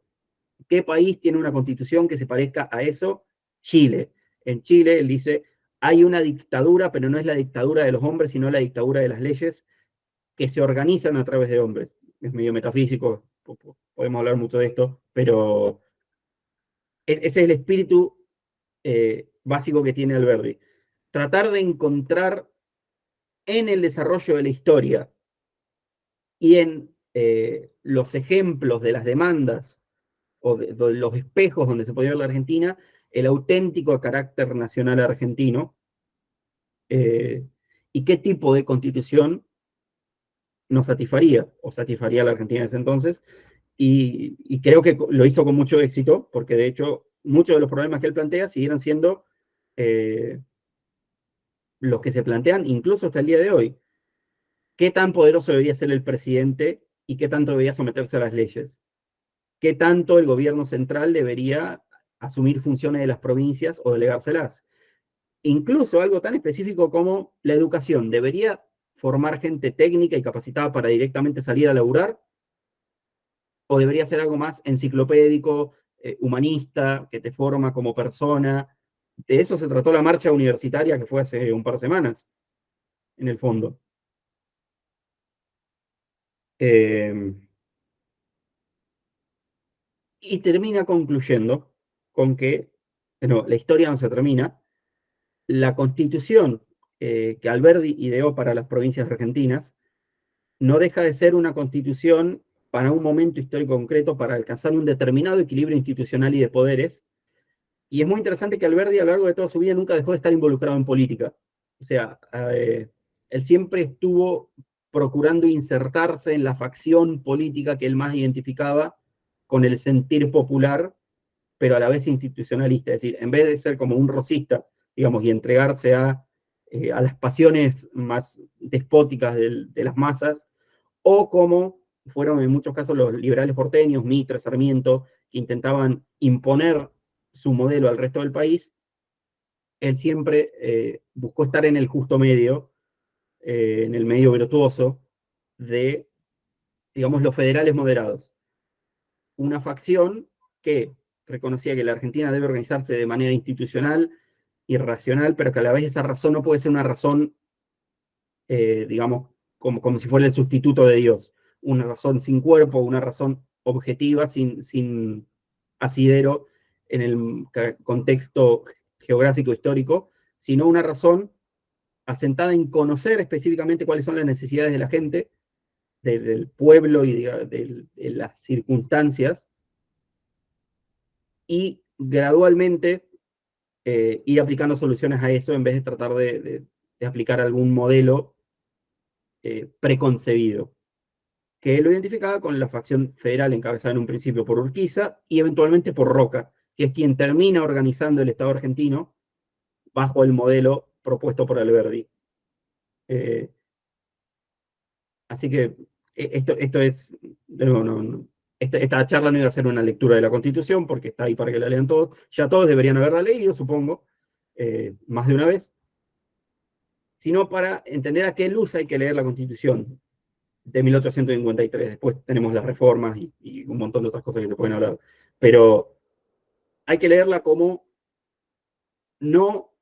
¿Qué país tiene una constitución que se parezca a eso? Chile. En Chile, él dice, hay una dictadura, pero no es la dictadura de los hombres, sino la dictadura de las leyes que se organizan a través de hombres. Es medio metafísico, podemos hablar mucho de esto, pero ese es el espíritu básico que tiene Alberdi. Tratar de encontrar en el desarrollo de la historia y en los ejemplos de las demandas o de los espejos donde se podía ver la Argentina, el auténtico carácter nacional argentino, y qué tipo de constitución nos satisfaría, o satisfaría a la Argentina en ese entonces, y creo que lo hizo con mucho éxito, porque de hecho muchos de los problemas que él plantea siguieron siendo los que se plantean incluso hasta el día de hoy. ¿Qué tan poderoso debería ser el presidente y qué tanto debería someterse a las leyes? ¿Qué tanto el gobierno central debería asumir funciones de las provincias o delegárselas? Incluso algo tan específico como la educación. ¿Debería formar gente técnica y capacitada para directamente salir a laburar? ¿O debería ser algo más enciclopédico, humanista, que te forma como persona? De eso se trató la marcha universitaria que fue hace un par de semanas, en el fondo. Eh, y termina concluyendo con que, no, la historia no se termina. La constitución que Alberdi ideó para las provincias argentinas no deja de ser una constitución para un momento histórico concreto, para alcanzar un determinado equilibrio institucional y de poderes. Y es muy interesante que Alberdi a lo largo de toda su vida nunca dejó de estar involucrado en política. O sea, él siempre estuvo procurando insertarse en la facción política que él más identificaba con el sentir popular, pero a la vez institucionalista. Es decir, en vez de ser como un rosista, digamos, y entregarse a las pasiones más despóticas de las masas, o como fueron en muchos casos los liberales porteños, Mitre, Sarmiento, que intentaban imponer su modelo al resto del país, él siempre buscó estar en el justo medio, en el medio virtuoso de, digamos, los federales moderados. Una facción que reconocía que la Argentina debe organizarse de manera institucional y racional, pero que a la vez esa razón no puede ser una razón, digamos, como si fuera el sustituto de Dios, una razón sin cuerpo, una razón objetiva, sin asidero en el contexto geográfico histórico, sino una razón asentada en conocer específicamente cuáles son las necesidades de la gente, del pueblo y de las circunstancias, y gradualmente ir aplicando soluciones a eso en vez de tratar de aplicar algún modelo preconcebido, que él lo identificaba con la facción federal encabezada en un principio por Urquiza y eventualmente por Roca, que es quien termina organizando el Estado argentino bajo el modelo propuesto por Alberdi. Eh, Así que esto es, de nuevo, esta charla no iba a ser una lectura de la Constitución, porque está ahí para que la lean todos. Ya todos deberían haberla leído, supongo, más de una vez. sino para entender a qué luz hay que leer la Constitución de 1853. Después tenemos las reformas y un montón de otras cosas que se pueden hablar. Pero hay que leerla como no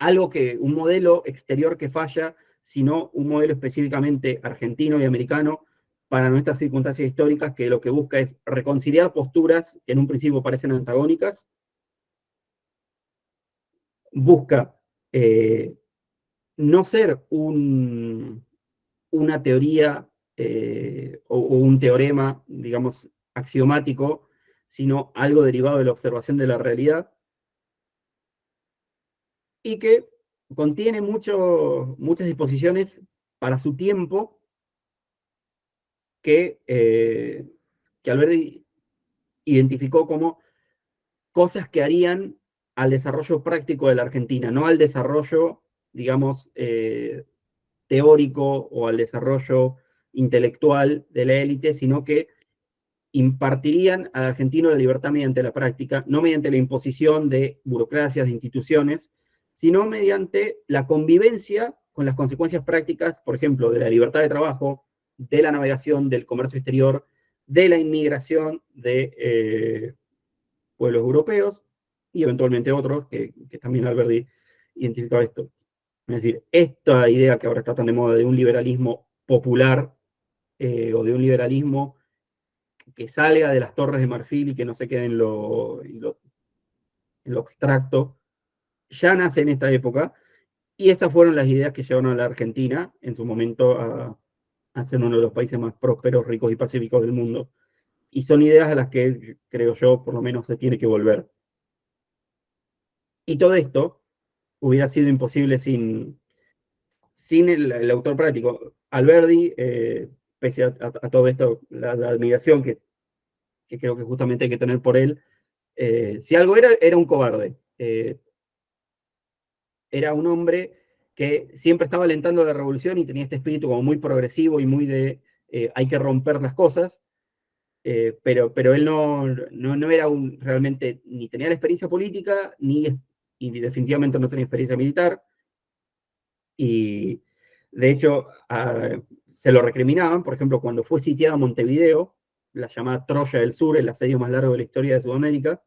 un modelo exterior que falla, sino un modelo específicamente argentino y americano para nuestras circunstancias históricas, que lo que busca es reconciliar posturas que en un principio parecen antagónicas, busca no ser una teoría o un teorema, digamos, axiomático, sino algo derivado de la observación de la realidad, y que contiene muchas disposiciones para su tiempo que Alberti identificó como cosas que harían al desarrollo práctico de la Argentina, no al desarrollo, digamos, teórico o al desarrollo intelectual de la élite, sino que impartirían al argentino la libertad mediante la práctica, no mediante la imposición de burocracias, de instituciones, sino mediante la convivencia con las consecuencias prácticas, por ejemplo, de la libertad de trabajo, de la navegación, del comercio exterior, de la inmigración de pueblos europeos y eventualmente otros, que también Alberti identificaba esto. Es decir, esta idea que ahora está tan de moda de un liberalismo popular o de un liberalismo que salga de las torres de marfil y que no se quede en lo abstracto, ya nace en esta época, y esas fueron las ideas que llevaron a la Argentina en su momento a ser uno de los países más prósperos, ricos y pacíficos del mundo. Y son ideas a las que, creo yo, por lo menos se tiene que volver. Y todo esto hubiera sido imposible sin el autor práctico. Alberti, pese a todo esto, la admiración que creo que justamente hay que tener por él, si algo era un cobarde. Era un hombre que siempre estaba alentando la revolución y tenía este espíritu como muy progresivo y muy de hay que romper las cosas, pero él no era realmente, ni tenía la experiencia política, y definitivamente no tenía experiencia militar, y de hecho se lo recriminaban, por ejemplo, cuando fue sitiada Montevideo, la llamada Troya del Sur, el asedio más largo de la historia de Sudamérica.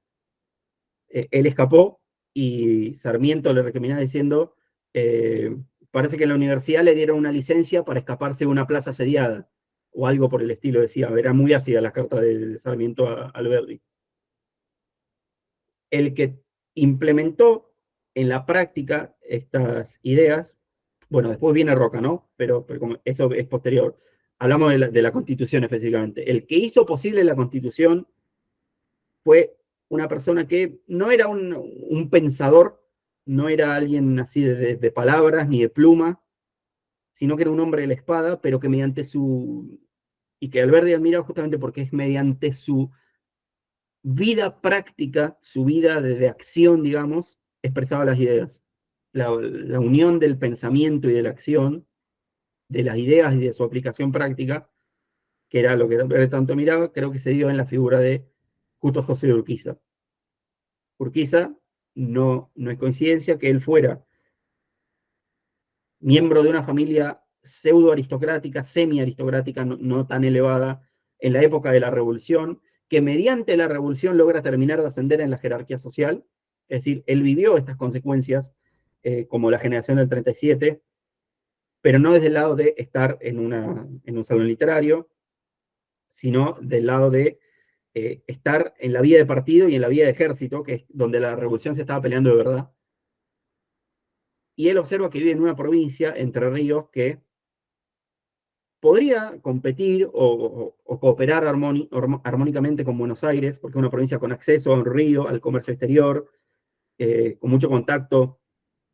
Él escapó y Sarmiento le recriminaba diciendo, eh, parece que en la universidad le dieron una licencia para escaparse de una plaza asediada, o algo por el estilo, decía. Era muy ácida la carta de Sarmiento a Alberti. El que implementó en la práctica estas ideas, bueno, después viene Roca, ¿no? Pero como eso es posterior. Hablamos de la Constitución específicamente. El que hizo posible la Constitución fue una persona que no era un pensador, no era alguien así de palabras ni de pluma, sino que era un hombre de la espada, pero que mediante y que Alberti admira justamente porque es mediante su vida práctica, su vida de acción, digamos, expresaba las ideas. La unión del pensamiento y de la acción, de las ideas y de su aplicación práctica, que era lo que Alberti tanto miraba, creo que se dio en la figura de Justo José de Urquiza. Urquiza no es coincidencia que él fuera miembro de una familia pseudo aristocrática, semi aristocrática, no tan elevada, en la época de la Revolución, que mediante la Revolución logra terminar de ascender en la jerarquía social. Es decir, él vivió estas consecuencias como la generación del 37, pero no desde el lado de estar en un salón literario, sino del lado de estar en la vía de partido y en la vía de ejército, que es donde la revolución se estaba peleando de verdad. Y él observa que vive en una provincia, Entre Ríos, que podría competir o cooperar armónicamente con Buenos Aires, porque es una provincia con acceso a un río, al comercio exterior, con mucho contacto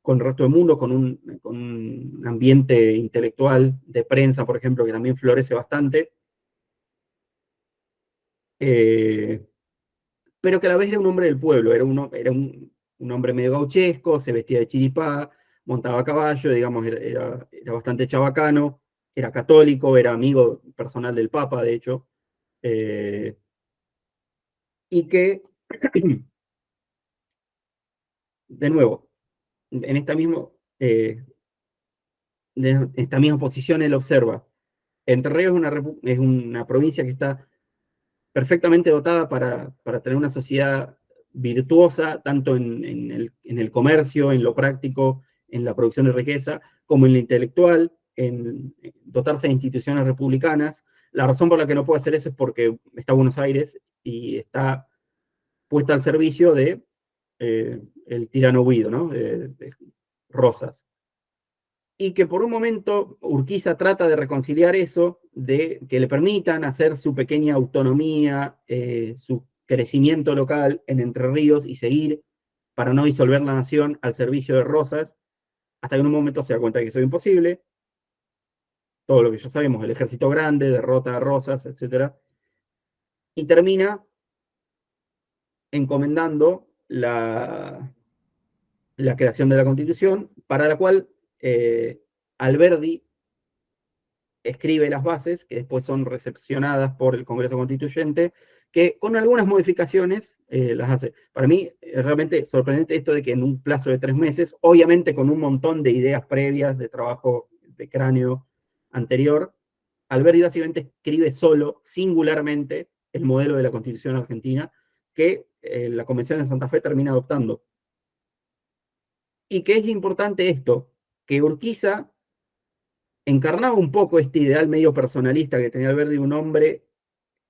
con el resto del mundo, con un ambiente intelectual, de prensa, por ejemplo, que también florece bastante, eh, pero que a la vez era un hombre del pueblo, era un hombre medio gauchesco, se vestía de chiripá, montaba a caballo, digamos, era bastante chabacano, era católico, era amigo personal del Papa, de hecho, eh, y que, de nuevo, en esta misma, de esta misma posición él observa: Entre Ríos es una provincia que está perfectamente dotada para tener una sociedad virtuosa, tanto en el comercio, en lo práctico, en la producción de riqueza, como en lo intelectual, en dotarse de instituciones republicanas. La razón por la que no puede hacer eso es porque está Buenos Aires y está puesta al servicio de el tirano Guido, ¿no? De Rosas. Y que por un momento Urquiza trata de reconciliar eso, de que le permitan hacer su pequeña autonomía, su crecimiento local en Entre Ríos y seguir, para no disolver la nación, al servicio de Rosas, hasta que en un momento se da cuenta de que eso es imposible, todo lo que ya sabemos: el ejército grande, derrota a Rosas, etc. Y termina encomendando la creación de la Constitución, para la cual Alberdi escribe las bases, que después son recepcionadas por el Congreso Constituyente, que con algunas modificaciones las hace. Para mí es realmente sorprendente esto de que en un plazo de 3 meses, obviamente con un montón de ideas previas, de trabajo de cráneo anterior, Alberti básicamente escribe solo, singularmente, el modelo de la Constitución argentina, que la Convención de Santa Fe termina adoptando. Y que es importante esto, que Urquiza encarnaba un poco este ideal medio personalista que tenía Alberti, un hombre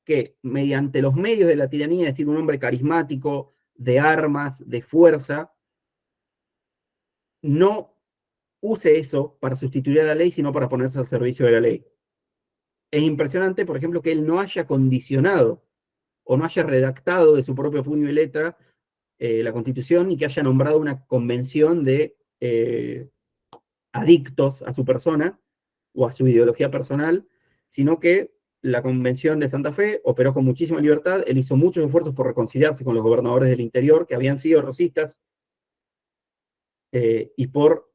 que mediante los medios de la tiranía, es decir, un hombre carismático, de armas, de fuerza, no use eso para sustituir a la ley, sino para ponerse al servicio de la ley. Es impresionante, por ejemplo, que él no haya condicionado o no haya redactado de su propio puño y letra la Constitución, y que haya nombrado una convención de adictos a su persona o a su ideología personal, sino que la Convención de Santa Fe operó con muchísima libertad. Él hizo muchos esfuerzos por reconciliarse con los gobernadores del interior, que habían sido rosistas, y por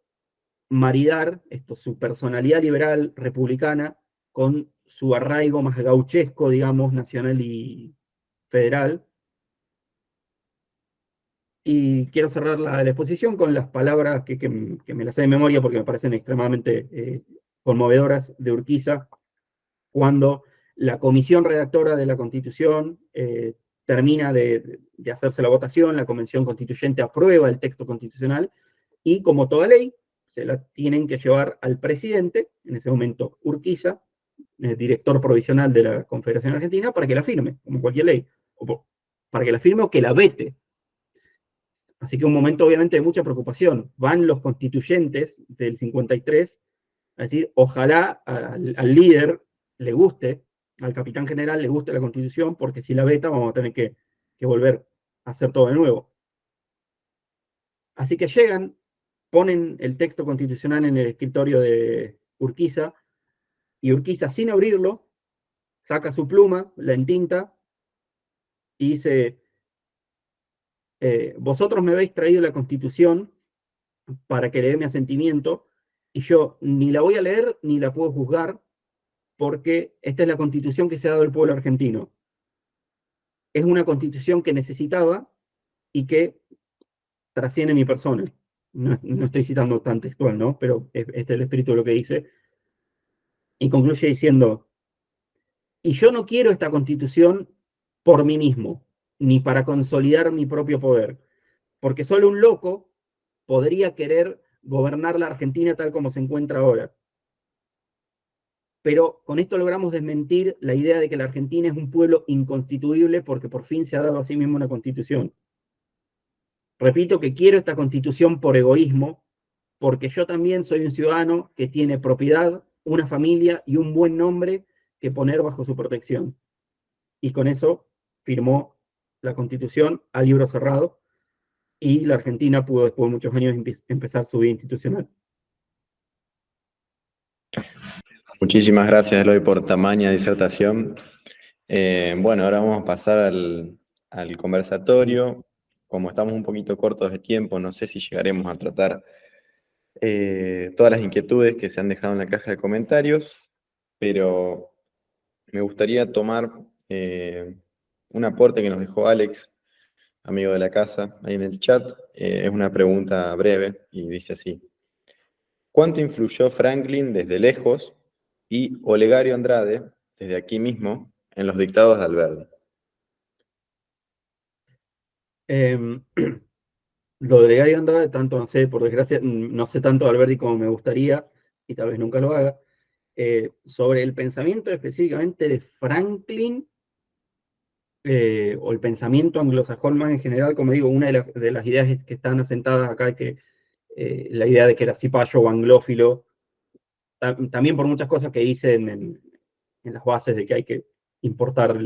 maridar su personalidad liberal republicana con su arraigo más gauchesco, digamos, nacional y federal. Y quiero cerrar la exposición con las palabras que me las sé de memoria porque me parecen extremadamente conmovedoras, de Urquiza, cuando la comisión redactora de la Constitución termina de hacerse la votación. La Convención Constituyente aprueba el texto constitucional, y como toda ley, se la tienen que llevar al presidente, en ese momento Urquiza, director provisional de la Confederación Argentina, para que la firme, como cualquier ley, o para que la firme o que la vete. Así que un momento obviamente de mucha preocupación. Van los constituyentes del 53 a decir: ojalá al líder le guste, al capitán general le guste la Constitución, porque si la veta vamos a tener que volver a hacer todo de nuevo. Así que llegan, ponen el texto constitucional en el escritorio de Urquiza, y Urquiza, sin abrirlo, saca su pluma, la entinta y dice: vosotros me habéis traído la Constitución para que le dé mi asentimiento, y yo ni la voy a leer ni la puedo juzgar, porque esta es la Constitución que se ha dado al pueblo argentino. Es una Constitución que necesitaba y que trasciende mi persona. No estoy citando tan textual, ¿no? Pero este es el espíritu de lo que dice. Y concluye diciendo: y yo no quiero esta Constitución por mí mismo, ni para consolidar mi propio poder, porque solo un loco podría querer gobernar la Argentina tal como se encuentra ahora. Pero con esto logramos desmentir la idea de que la Argentina es un pueblo inconstituible, porque por fin se ha dado a sí mismo una Constitución. Repito que quiero esta Constitución por egoísmo, porque yo también soy un ciudadano que tiene propiedad, una familia y un buen nombre que poner bajo su protección. Y con eso firmó la Constitución a libro cerrado, y la Argentina pudo, después de muchos años, empezar su vida institucional. Muchísimas gracias, Eloy, por tamaña disertación. Bueno, ahora vamos a pasar al conversatorio. Como estamos un poquito cortos de tiempo, no sé si llegaremos a tratar todas las inquietudes que se han dejado en la caja de comentarios, pero me gustaría tomar un aporte que nos dejó Alex, amigo de la casa, ahí en el chat. Es una pregunta breve y dice así: ¿Cuánto influyó Franklin desde lejos y Olegario Andrade, desde aquí mismo, en los dictados de Alberdi? Lo de Gary Andrade, tanto no sé, por desgracia, no sé tanto de Alberti como me gustaría, y tal vez nunca lo haga. Sobre el pensamiento específicamente de Franklin, o el pensamiento anglosajón más en general, como digo, una de las ideas que están asentadas acá es que la idea de que era cipayo o anglófilo, también por muchas cosas que dicen en las bases de que hay que importar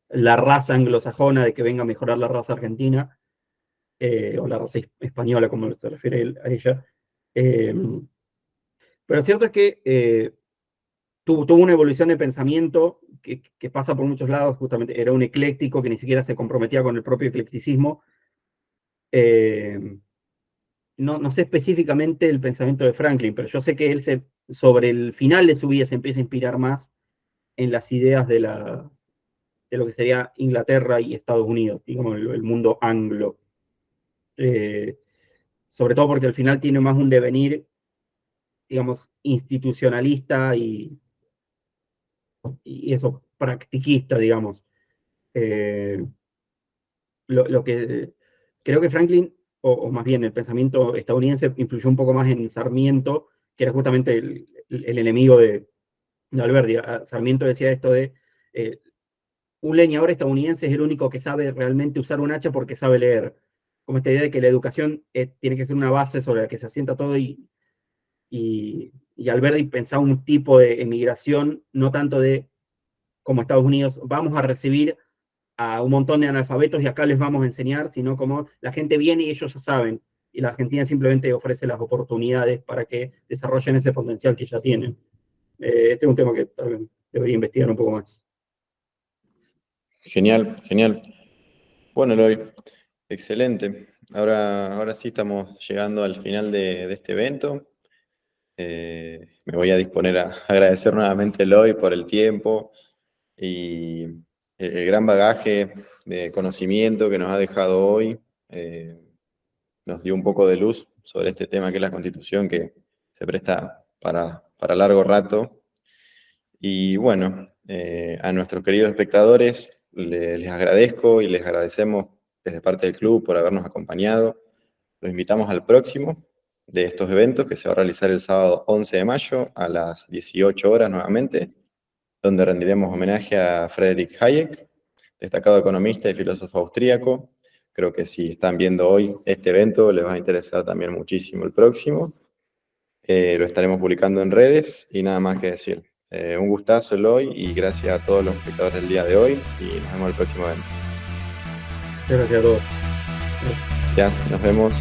la raza anglosajona, de que venga a mejorar la raza argentina, o la raza española, como se refiere a ella. Pero cierto es que tuvo una evolución de pensamiento que pasa por muchos lados, justamente era un ecléctico que ni siquiera se comprometía con el propio eclecticismo. No sé específicamente el pensamiento de Franklin, pero yo sé que él sobre el final de su vida se empieza a inspirar más en las ideas de lo que sería Inglaterra y Estados Unidos, digamos, el mundo anglo. Sobre todo porque al final tiene más un devenir, digamos, institucionalista y eso, practiquista, digamos. Eh, lo que creo que Franklin, o más bien el pensamiento estadounidense, influyó un poco más en Sarmiento, que era justamente el enemigo de Alberti. Sarmiento decía esto de un leñador estadounidense es el único que sabe realmente usar un hacha porque sabe leer. Como esta idea de que la educación tiene que ser una base sobre la que se asienta todo y Alberti pensaba un tipo de emigración, no tanto de como Estados Unidos, vamos a recibir a un montón de analfabetos y acá les vamos a enseñar, sino como la gente viene y ellos ya saben, y la Argentina simplemente ofrece las oportunidades para que desarrollen ese potencial que ya tienen. Este es un tema que tal vez debería investigar un poco más. Genial, genial. Bueno, Eloy, excelente. Ahora sí estamos llegando al final de este evento. Me voy a disponer a agradecer nuevamente a Eloy por el tiempo y el gran bagaje de conocimiento que nos ha dejado hoy. Nos dio un poco de luz sobre este tema que es la Constitución, que se presta para largo rato. Y bueno, a nuestros queridos espectadores les agradezco y les agradecemos desde parte del club por habernos acompañado. Los invitamos al próximo de estos eventos que se va a realizar el sábado 11 de mayo a las 18 horas nuevamente, donde rendiremos homenaje a Friedrich Hayek, destacado economista y filósofo austríaco. Creo que si están viendo hoy este evento les va a interesar también muchísimo el próximo. Lo estaremos publicando en redes y nada más que decir. Un gustazo, Eloy, y gracias a todos los espectadores del día de hoy y nos vemos en el próximo evento. Gracias a todos. Ya, nos vemos.